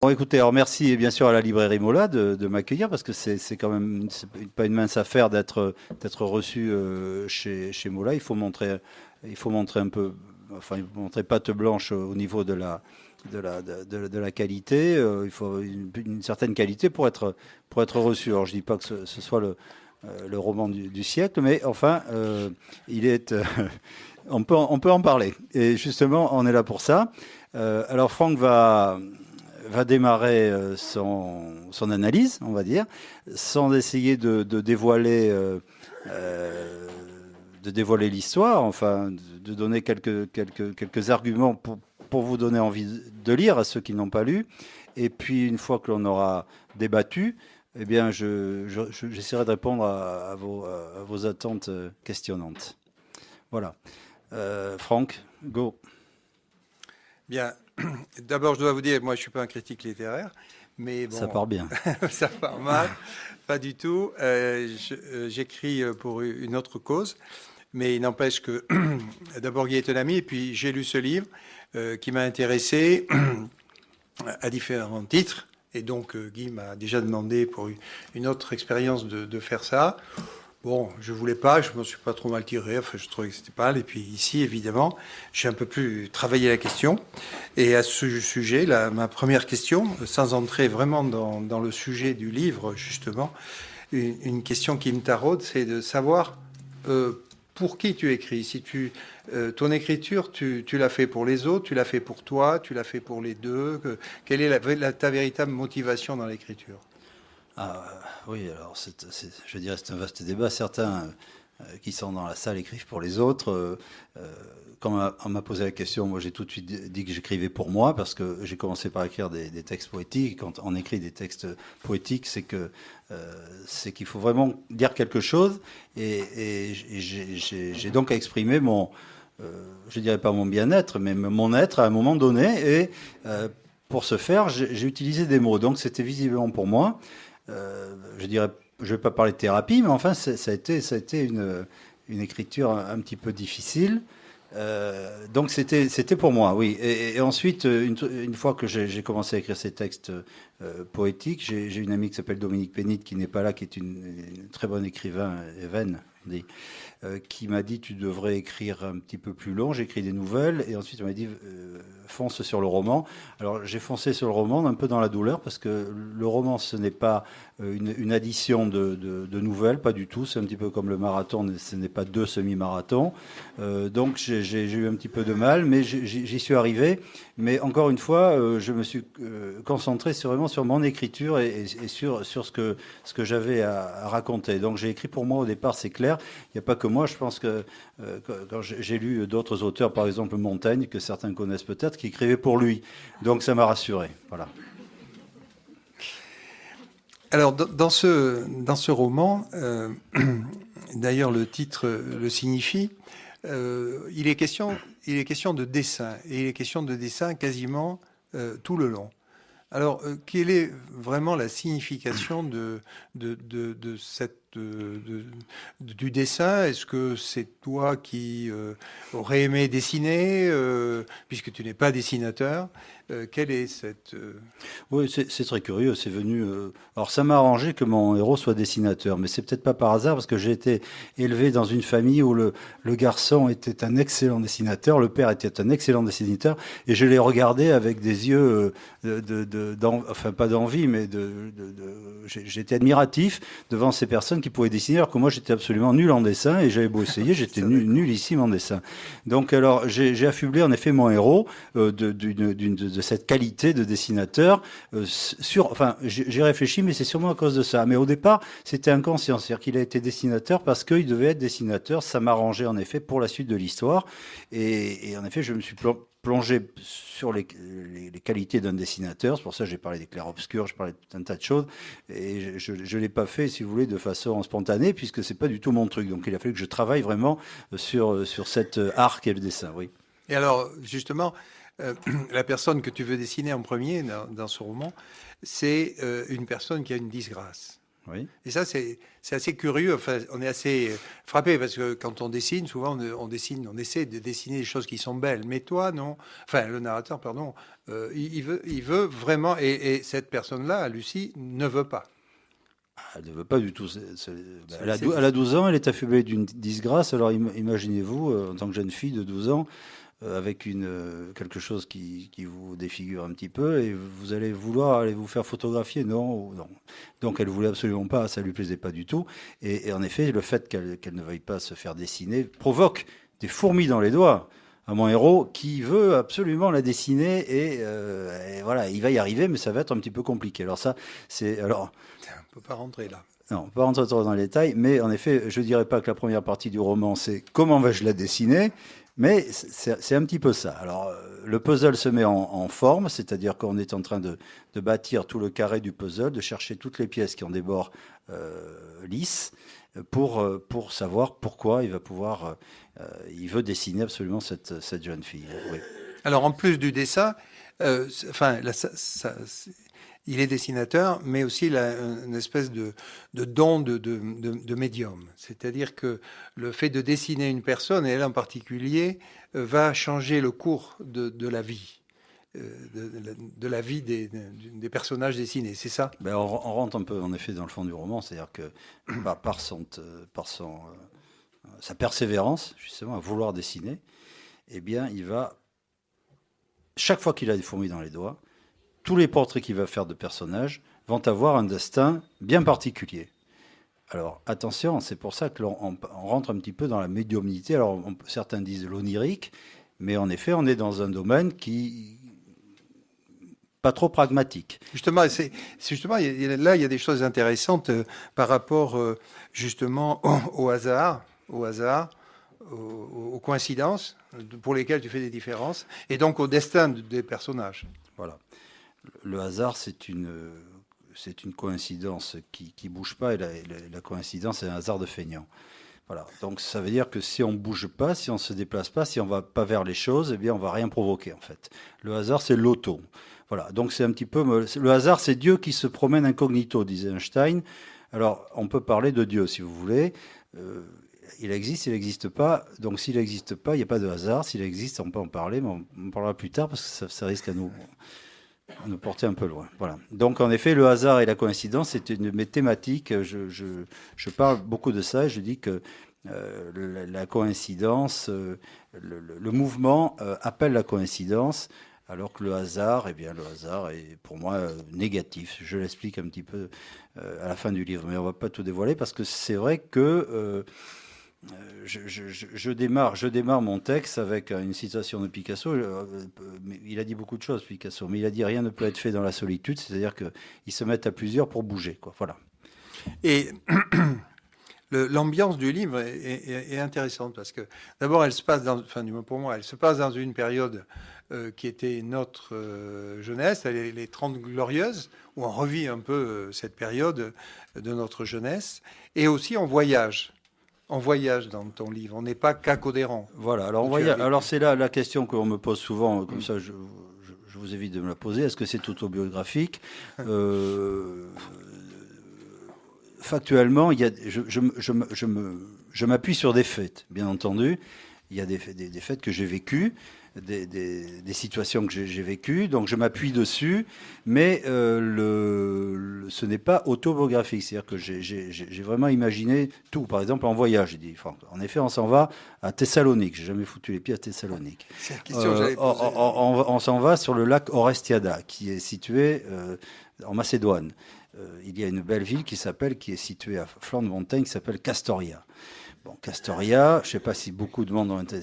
Bon, écoutez, alors merci bien sûr à la librairie Mola de m'accueillir parce que c'est quand même pas une mince affaire d'être reçu chez Mola. Il faut montrer un peu, enfin, il faut montrer patte blanche au niveau de la qualité. Il faut une certaine qualité pour être reçu. Alors je dis pas que ce soit le roman du siècle, mais enfin, il est, on peut en parler. Et justement, on est là pour ça. Alors Franck va démarrer son analyse, on va dire, sans essayer de dévoiler l'histoire, enfin, de donner quelques arguments pour vous donner envie de lire à ceux qui n'ont pas lu. Et puis, une fois que l'on aura débattu, eh bien, j'essaierai de répondre à vos attentes questionnantes. Voilà. Franck, go. Bien. D'abord, je dois vous dire, moi, je ne suis pas un critique littéraire, mais bon, Ça part bien. ça part mal, pas du tout. J'écris pour une autre cause, mais il n'empêche que, d'abord, Guy est un ami, et puis j'ai lu ce livre qui m'a intéressé à différents titres, et donc Guy m'a déjà demandé pour une autre expérience de faire ça. Bon, je voulais pas, je m'en suis pas trop mal tiré, enfin je trouvais que c'était pas mal. Et puis ici, évidemment, j'ai un peu plus travaillé la question. Et à ce sujet, là, ma première question, sans entrer vraiment dans le sujet du livre, justement, une question qui me taraude, c'est de savoir pour qui tu écris. Si ton écriture, tu l'as fait pour les autres, tu l'as fait pour toi, tu l'as fait pour les deux. Quelle est ta véritable motivation dans l'écriture? Ah, oui, alors je dirais c'est un vaste débat. Certains qui sont dans la salle écrivent pour les autres. Quand on m'a posé la question, moi j'ai tout de suite dit que j'écrivais pour moi parce que j'ai commencé par écrire des textes poétiques. Quand on écrit des textes poétiques, c'est qu'il faut vraiment dire quelque chose. Et j'ai donc exprimé je dirais pas mon bien-être, mais mon être à un moment donné. Et pour ce faire, j'ai utilisé des mots. Donc c'était visiblement pour moi. Je dirais, je vais pas parler de thérapie, mais enfin, ça a été une écriture un petit peu difficile. Donc c'était pour moi, oui. Et ensuite, une fois que j'ai commencé à écrire ces textes poétiques, j'ai une amie qui s'appelle Dominique Pénit, qui n'est pas là, qui est une très bonne écrivain, Even, on dit, qui m'a dit tu devrais écrire un petit peu plus long. J'ai écrit des nouvelles et ensuite on m'a dit fonce sur le roman. Alors j'ai foncé sur le roman un peu dans la douleur parce que le roman ce n'est pas une addition de nouvelles, pas du tout. C'est un petit peu comme le marathon, ce n'est pas deux semi-marathons. Donc j'ai eu un petit peu de mal, mais j'y suis arrivé. Mais encore une fois, je me suis concentré vraiment sur mon écriture et sur ce que j'avais à raconter. Donc j'ai écrit pour moi au départ, c'est clair. Il n'y a pas que moi, je pense que quand j'ai lu d'autres auteurs, par exemple Montaigne, que certains connaissent peut-être, qui écrivaient pour lui. Donc ça m'a rassuré. Voilà. Alors, dans ce roman, d'ailleurs le titre le signifie, il est question de dessin, et il est question de dessin quasiment tout le long. Alors, quelle est vraiment la signification du dessin? Est-ce que c'est toi qui aurais aimé dessiner, puisque tu n'es pas dessinateur? Quelle est cette... Oui, c'est très curieux. C'est venu. Alors, ça m'a arrangé que mon héros soit dessinateur, mais c'est peut-être pas par hasard parce que j'ai été élevé dans une famille où le garçon était un excellent dessinateur, le père était un excellent dessinateur, et je l'ai regardé avec des yeux enfin pas d'envie, mais j'étais admiratif devant ces personnes qui pouvaient dessiner, alors que moi j'étais absolument nul en dessin et j'avais beau essayer, j'étais nullissime en dessin. Donc alors j'ai affublé en effet mon héros de cette qualité de dessinateur. Enfin, j'ai réfléchi, mais c'est sûrement à cause de ça. Mais au départ, c'était inconscient. C'est-à-dire qu'il a été dessinateur parce qu'il devait être dessinateur. Ça m'arrangeait en effet pour la suite de l'histoire. Et en effet, je me suis plongé sur les qualités d'un dessinateur. C'est pour ça que j'ai parlé des clairs-obscurs, je parlais de tout un tas de choses. Et je ne l'ai pas fait, si vous voulez, de façon spontanée, puisque c'est pas du tout mon truc. Donc il a fallu que je travaille vraiment sur cet art qu'est le dessin, oui. Et alors, justement, la personne que tu veux dessiner en premier dans ce roman, c'est une personne qui a une disgrâce. Oui. Et ça, c'est assez curieux. Enfin, on est assez frappé parce que quand on dessine, souvent on essaie de dessiner des choses qui sont belles. Mais toi, non. Enfin, le narrateur, pardon, il veut vraiment. Et cette personne-là, Lucie, ne veut pas. Elle ne veut pas du tout. C'est Elle a 12 ans, elle est affublée d'une disgrâce. Alors imaginez-vous, en tant que jeune fille de 12 ans, avec quelque chose qui vous défigure un petit peu, et vous allez vouloir aller vous faire photographier, non, non. Donc elle voulait absolument pas, ça lui plaisait pas du tout. Et en effet, le fait qu'elle ne veuille pas se faire dessiner provoque des fourmis dans les doigts à mon héros qui veut absolument la dessiner et voilà, il va y arriver, mais ça va être un petit peu compliqué. Alors ça, c'est alors. On ne peut pas rentrer là. Non, on peut pas rentrer trop dans les détails, mais en effet, je ne dirais pas que la première partie du roman, c'est comment vais-je la dessiner, mais c'est un petit peu ça. Alors, le puzzle se met en forme, c'est-à-dire qu'on est en train de bâtir tout le carré du puzzle, de chercher toutes les pièces qui ont des bords lisses, pour savoir pourquoi il veut dessiner absolument cette jeune fille. Oui. Alors, en plus du dessin, enfin, il est dessinateur, mais aussi il a une espèce de don de médium. C'est-à-dire que le fait de dessiner une personne, et elle en particulier, va changer le cours de la vie, de la vie des personnages dessinés. C'est ça? Ben, on rentre un peu en effet dans le fond du roman, c'est-à-dire que par sa persévérance, justement, à vouloir dessiner, eh bien, il va, chaque fois qu'il a des fourmis dans les doigts, tous les portraits qu'il va faire de personnages vont avoir un destin bien particulier. Alors attention, c'est pour ça que l'on rentre un petit peu dans la médiumnité. Alors certains disent l'onirique, mais en effet, on est dans un domaine qui pas trop pragmatique. Justement, justement là, il y a des choses intéressantes par rapport justement au hasard, aux coïncidences pour lesquelles tu fais des différences, et donc au destin des personnages. Voilà. Le hasard, c'est une coïncidence qui bouge pas, et la coïncidence, c'est un hasard de feignant. Voilà. Donc ça veut dire que si on bouge pas, si on se déplace pas, si on va pas vers les choses, eh bien on va rien provoquer en fait. Le hasard, c'est l'auto. Voilà. Donc c'est un petit peu le hasard, c'est Dieu qui se promène incognito, disait Einstein. Alors on peut parler de Dieu si vous voulez. Il existe, il n'existe pas. Donc s'il n'existe pas, il n'y a pas de hasard. S'il existe, on peut en parler, mais on parlera plus tard parce que ça risque à nous porter un peu loin. Voilà. Donc en effet, le hasard et la coïncidence, c'est une de mes thématiques. Je parle beaucoup de ça et je dis que la coïncidence, le mouvement appelle la coïncidence, alors que le hasard, eh bien, le hasard est pour moi négatif. Je l'explique un petit peu à la fin du livre, mais on ne va pas tout dévoiler parce que c'est vrai que je démarre mon texte avec une citation de Picasso. Il a dit beaucoup de choses, Picasso, mais il a dit rien ne peut être fait dans la solitude, c'est-à-dire qu'ils se mettent à plusieurs pour bouger, quoi. Voilà. Et l'ambiance du livre est intéressante parce que d'abord, elle se passe enfin, du moins pour moi, elle se passe dans une période qui était notre jeunesse, les 30 Glorieuses, où on revit un peu cette période de notre jeunesse, et aussi on voyage. On voyage dans ton livre, on n'est pas qu'acodérant. Voilà, alors c'est là la question qu'on me pose souvent, comme ça je vous évite de me la poser, est-ce que c'est autobiographique Factuellement, je m'appuie sur des faits, bien entendu. Il y a des faits que j'ai vécus, des situations que j'ai vécues, donc je m'appuie dessus, mais ce n'est pas autobiographique, c'est-à-dire que j'ai vraiment imaginé tout. Par exemple, en voyage, j'ai dit, en effet, on s'en va à Thessalonique, j'ai jamais foutu les pieds à Thessalonique. C'est la question que j'avais posée. On s'en va sur le lac Orestiada, qui est situé en Macédoine. Il y a une belle ville qui est située à flanc de montagne, qui s'appelle Castoria. Bon, Castoria, je ne sais pas si beaucoup de monde ont été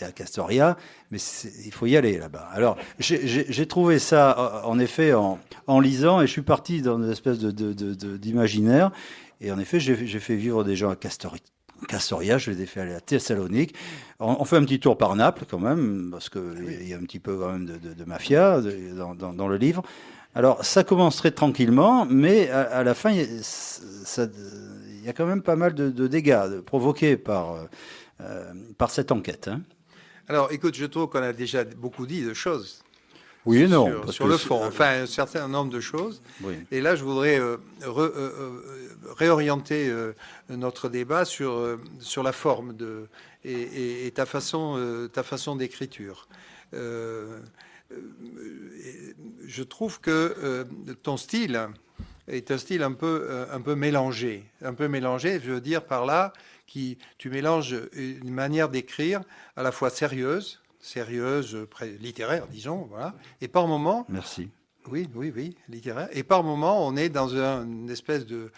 à Castoria, mais il faut y aller là-bas. Alors, j'ai trouvé ça, en effet, en lisant, et je suis parti dans une espèce d'imaginaire. Et en effet, j'ai fait vivre des gens à Castoria, je les ai fait aller à Thessalonique. On fait un petit tour par Naples, quand même, parce qu'il y a un petit peu quand même de mafia dans le livre. Alors, ça commence très tranquillement, mais à la fin, il y a quand même pas mal de dégâts provoqués par cette enquête. Hein. Alors, écoute, je trouve qu'on a déjà beaucoup dit de choses. Oui et non. Sur le fond, enfin un certain nombre de choses. Oui. Et là, je voudrais réorienter notre débat sur la forme et ta façon d'écriture. Je trouve que ton style est un style un peu mélangé. Un peu mélangé, je veux dire par là, tu mélanges une manière d'écrire à la fois sérieuse, littéraire, disons, voilà, et par moments... Merci. Oui, littéraire. Et par moments, on est dans une espèce de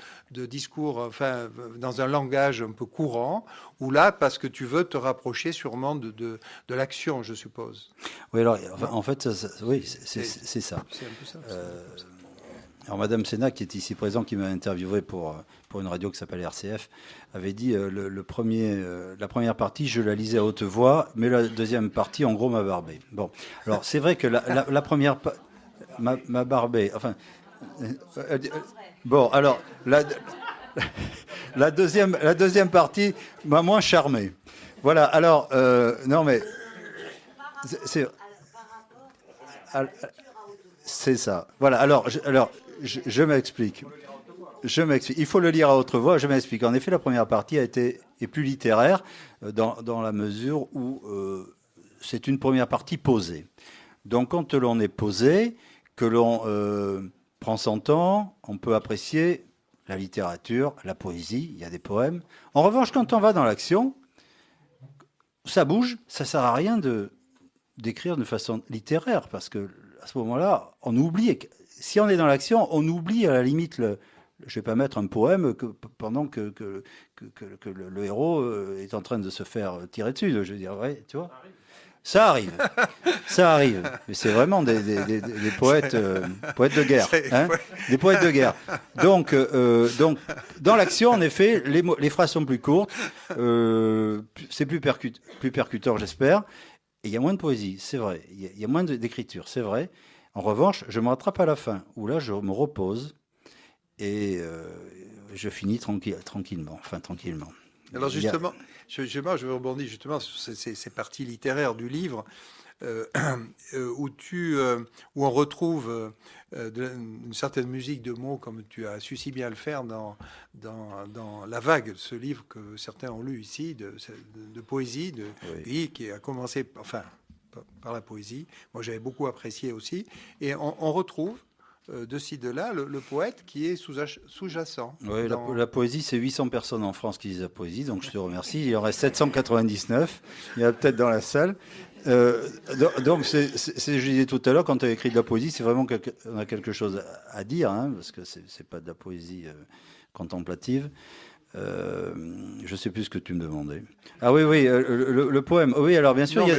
discours, enfin, dans un langage un peu courant, où là, parce que tu veux te rapprocher sûrement de l'action, je suppose. Oui, alors, en fait, oui, c'est ça. C'est un peu ça. Alors, Madame Sénat, qui est ici présente, qui m'a interviewé pour une radio qui s'appelle RCF, avait dit la première partie, je la lisais à haute voix, mais la deuxième partie, en gros, m'a barbé. Bon, alors c'est vrai que la première m'a barbé. Enfin, bon, alors la deuxième partie m'a moins charmé. Voilà. Alors, non mais c'est ça. Voilà. Alors, je m'explique. Il faut le lire à haute voix. Je m'explique. En effet, la première partie est plus littéraire dans la mesure où c'est une première partie posée. Donc, quand l'on est posé, que l'on prend son temps, on peut apprécier la littérature, la poésie. Il y a des poèmes. En revanche, quand on va dans l'action, ça bouge. Ça sert à rien d'écrire de façon littéraire parce que à ce moment-là, on oublie. Si on est dans l'action, on oublie à la limite je ne vais pas mettre un poème pendant que le héros est en train de se faire tirer dessus. Je veux dire, ouais, tu vois. Ça arrive. Ça arrive. Mais c'est vraiment des poètes, poètes de guerre. Hein, des poètes de guerre. Donc dans l'action, en effet, les phrases sont plus courtes. C'est plus percutant, j'espère. Et il y a moins de poésie, c'est vrai. Il y a moins d'écriture, c'est vrai. En revanche, je me rattrape à la fin, où là, je me repose et je finis tranquillement. Alors justement, je veux rebondir justement sur ces parties littéraires du livre où on retrouve une certaine musique de mots, comme tu as su si bien le faire dans La Vague, ce livre que certains ont lu ici, de poésie, oui. Qui a commencé par la poésie. Moi, j'avais beaucoup apprécié aussi. Et on retrouve de ci, de là, le poète qui est sous-jacent. Oui, la poésie, c'est 800 personnes en France qui lisent la poésie, donc je te remercie. Il y en reste 799, il y en a peut-être dans la salle. Donc, je disais tout à l'heure, quand tu as écrit de la poésie, c'est vraiment qu'on a quelque chose à dire, hein, parce que c'est pas de la poésie contemplative. Je sais plus ce que tu me demandais. Ah oui, le poème. Oui, alors bien sûr, non,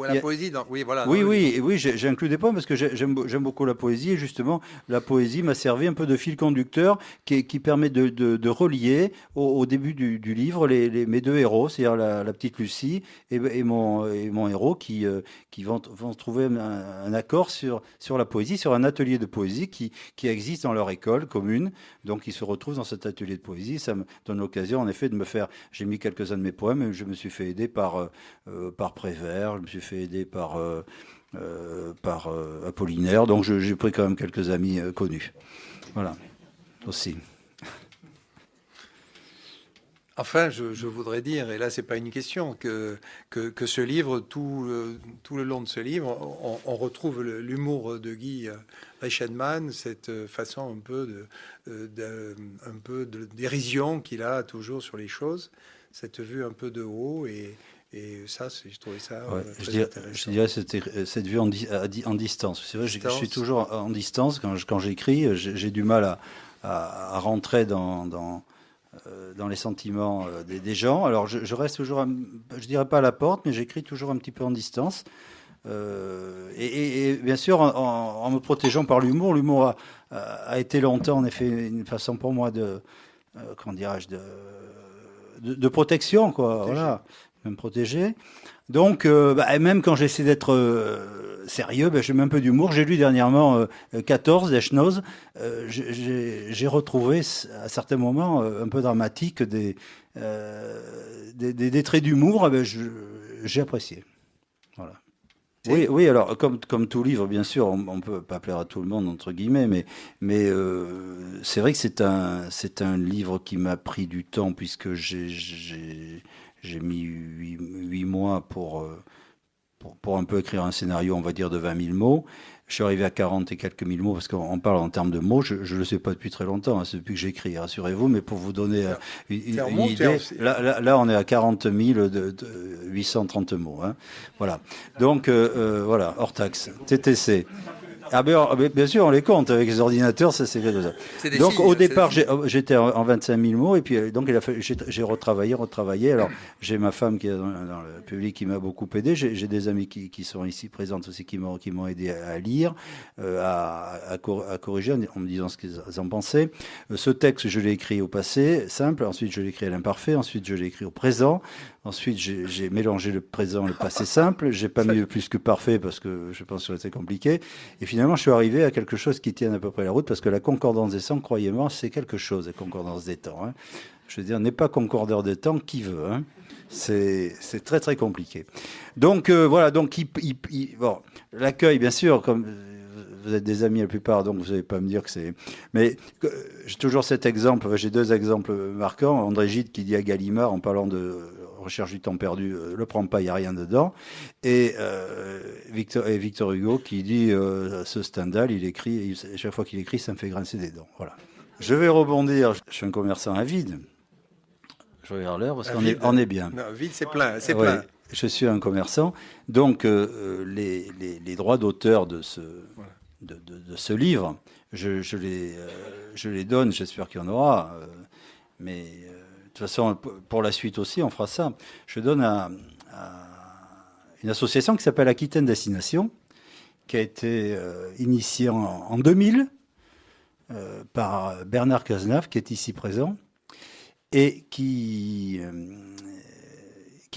la poésie. Oui, voilà. Oui, j'ai inclus des poèmes parce que j'aime beaucoup la poésie et justement la poésie m'a servi un peu de fil conducteur qui permet de relier au début du livre mes deux héros, c'est-à-dire la petite Lucie et mon héros qui vont trouver un accord sur la poésie, sur un atelier de poésie qui existe dans leur école commune. Donc ils se retrouvent dans cet atelier de poésie. Ça me donne l'occasion en effet de me faire. J'ai mis quelques-uns de mes poèmes et je me suis fait aider par Prévert, je me suis fait aider par Apollinaire, donc j'ai pris quand même quelques amis connus. Voilà, aussi. Enfin, je voudrais dire, et là c'est pas une question, que ce livre, tout le long de ce livre, on retrouve l'humour de Guy Reichenmann, cette façon un peu de dérision qu'il a toujours sur les choses, cette vue un peu de haut, et ça, je trouvais ça très intéressant. Je dirais cette vue en distance. C'est vrai, je suis toujours en distance quand j'écris. J'ai du mal à rentrer dans les sentiments des gens. Alors, je reste toujours, je dirais pas à la porte, mais j'écris toujours un petit peu en distance. Et bien sûr, en me protégeant par l'humour. L'humour a été longtemps, en effet, une façon pour moi de protection, quoi. Voilà, me protéger. Donc, même quand j'essaie d'être sérieux, je mets un peu d'humour. J'ai lu dernièrement 14 d'Echnoz. J'ai retrouvé à certains moments un peu dramatiques des traits d'humour. J'ai apprécié. Voilà. Oui, oui, alors comme tout livre, bien sûr, on peut pas plaire à tout le monde, entre guillemets, mais c'est vrai que c'est un livre qui m'a pris du temps, puisque j'ai mis 8 mois pour un peu écrire un scénario, on va dire, de 20 000 mots. Je suis arrivé à 40 et quelques mille mots, parce qu'on parle en termes de mots, je ne le sais pas depuis très longtemps, hein, c'est depuis que j'écris, rassurez-vous, mais pour vous donner une idée, là, on est à 40 830 mots. Hein. Voilà. Donc, voilà, hors taxe, TTC. Ah ben, bien sûr, on les compte avec les ordinateurs, ça c'est comme ça. Donc signes, au départ, j'étais en 25 000 mots, et puis donc j'ai retravaillé. Alors j'ai ma femme qui est dans le public qui m'a beaucoup aidé. J'ai des amis qui sont ici présentes aussi qui m'ont aidé à lire, à corriger en me disant ce qu'ils en pensaient. Ce texte, je l'ai écrit au passé simple. Ensuite, je l'ai écrit à l'imparfait. Ensuite, je l'ai écrit au présent. Ensuite, j'ai mélangé le présent et le passé simple. J'ai pas mis le plus que parfait parce que je pense que ça aurait été compliqué. Et finalement, je suis arrivé à quelque chose qui tienne à peu près la route, parce que la concordance des temps, croyez-moi, c'est quelque chose, la concordance des temps. Hein. Je veux dire, n'est pas concordeur des temps qui veut. Hein. C'est très très compliqué. Donc voilà, donc bon, l'accueil, bien sûr, comme vous êtes des amis la plupart, donc vous n'allez pas me dire que c'est... Mais j'ai toujours cet exemple, j'ai 2 exemples marquants. André Gide qui dit à Gallimard, en parlant de Recherche du temps perdu, le prends pas, il n'y a rien dedans. Et Victor Hugo qui dit, ce Stendhal, il écrit, chaque fois qu'il écrit, ça me fait grincer des dents. Voilà. Je vais rebondir, je suis un commerçant avide. Je regarde l'heure parce qu'on est bien. Non, vide, c'est plein, c'est Ouais, plein. je suis un commerçant. Donc, les droits d'auteur de ce livre, je les donne, j'espère qu'il y en aura. Mais de toute façon, pour la suite aussi, on fera ça. Je donne à une association qui s'appelle Aquitaine Destination, qui a été initiée en 2000 par Bernard Cazenave, qui est ici présent, et qui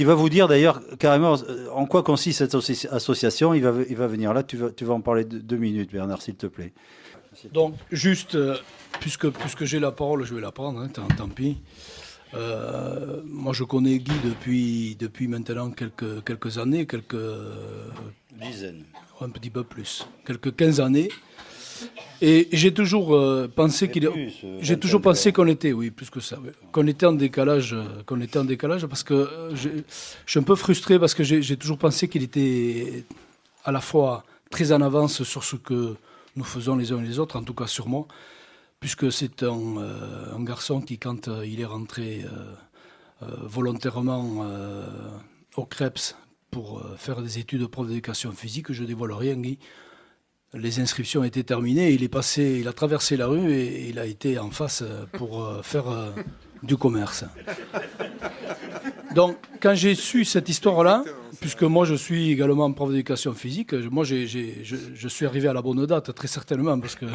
va vous dire d'ailleurs carrément en quoi consiste cette association. Il va venir là, tu vas en parler 2 minutes, Bernard, s'il te plaît. Donc, juste, puisque j'ai la parole, je vais la prendre, hein, tant pis. Moi, je connais Guy depuis maintenant quelques années, Dizaines. un petit peu plus, quelques 15 années. Et j'ai toujours pensé j'ai toujours pensé qu'on était, oui, plus que ça, oui, qu'on était en décalage, parce que je suis un peu frustré parce que j'ai toujours pensé qu'il était à la fois très en avance sur ce que nous faisons les uns et les autres, en tout cas sur moi, puisque c'est un garçon qui, quand il est rentré volontairement au CREPS pour faire des études de prof d'éducation physique, je dévoile rien, Guy. Les inscriptions étaient terminées, il a traversé la rue et il a été en face pour faire du commerce. Donc, quand j'ai su cette histoire-là, puisque moi je suis également prof d'éducation physique, moi je suis arrivé à la bonne date, très certainement, parce que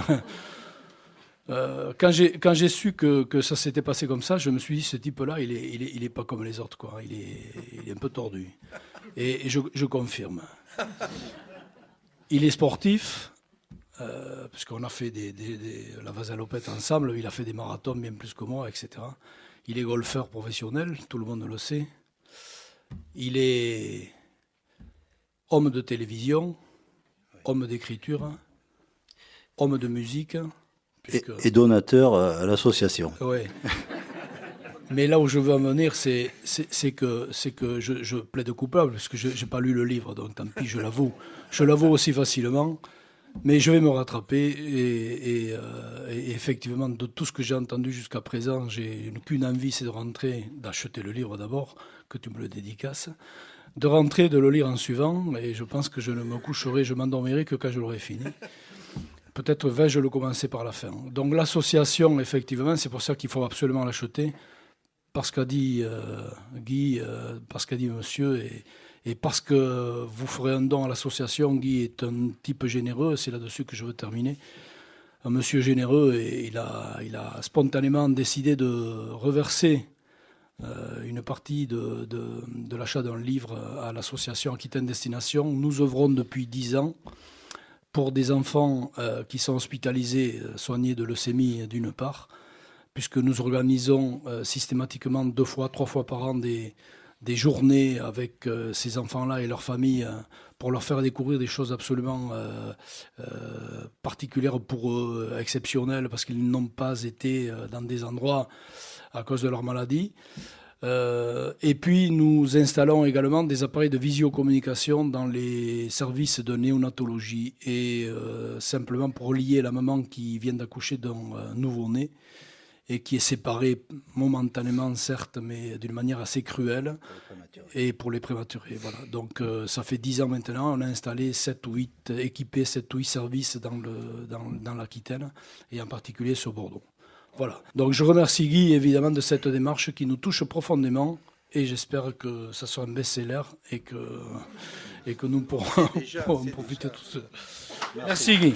quand j'ai su que ça s'était passé comme ça, je me suis dit, ce type-là, il est pas comme les autres, quoi. Il est un peu tordu. Et je confirme. Il est sportif, puisqu'on a fait la vasalopette ensemble, il a fait des marathons bien plus que moi, etc. Il est golfeur professionnel, tout le monde le sait. Il est homme de télévision, homme d'écriture, homme de musique. Et donateur à l'association. Oui. Mais là où je veux en venir, c'est que je plaide coupable, parce que je n'ai pas lu le livre, donc tant pis, je l'avoue. Je l'avoue aussi facilement, mais je vais me rattraper. Et effectivement, de tout ce que j'ai entendu jusqu'à présent, j'ai qu'une envie, c'est de rentrer, d'acheter le livre d'abord, que tu me le dédicaces, de rentrer, de le lire en suivant, et je pense que je ne me coucherai, je m'endormirai que quand je l'aurai fini. Peut-être vais-je le commencer par la fin. Donc l'association, effectivement, c'est pour ça qu'il faut absolument l'acheter, parce qu'a dit Guy, parce qu'a dit monsieur, et parce que vous ferez un don à l'association. Guy est un type généreux, c'est là-dessus que je veux terminer. Un monsieur généreux, et il a spontanément décidé de reverser une partie de l'achat d'un livre à l'association Aquitaine Destination. Nous œuvrons depuis 10 ans pour des enfants qui sont hospitalisés, soignés de leucémie d'une part, puisque nous organisons systématiquement 2 fois, 3 fois par an des des journées avec ces enfants-là et leurs familles pour leur faire découvrir des choses absolument particulières pour eux, exceptionnelles, parce qu'ils n'ont pas été dans des endroits à cause de leur maladie. Et puis nous installons également des appareils de visiocommunication dans les services de néonatologie et simplement pour relier la maman qui vient d'accoucher d'un nouveau-né et qui est séparée momentanément certes, mais d'une manière assez cruelle, et pour les prématurés. Voilà. Donc ça fait 10 ans maintenant, on a installé 7 ou 8, équipé 7 ou 8 services dans l'Aquitaine et en particulier sur Bordeaux. Voilà. Donc je remercie Guy évidemment de cette démarche qui nous touche profondément et j'espère que ça sera un best-seller et que nous pourrons en profiter tous. Merci Guy.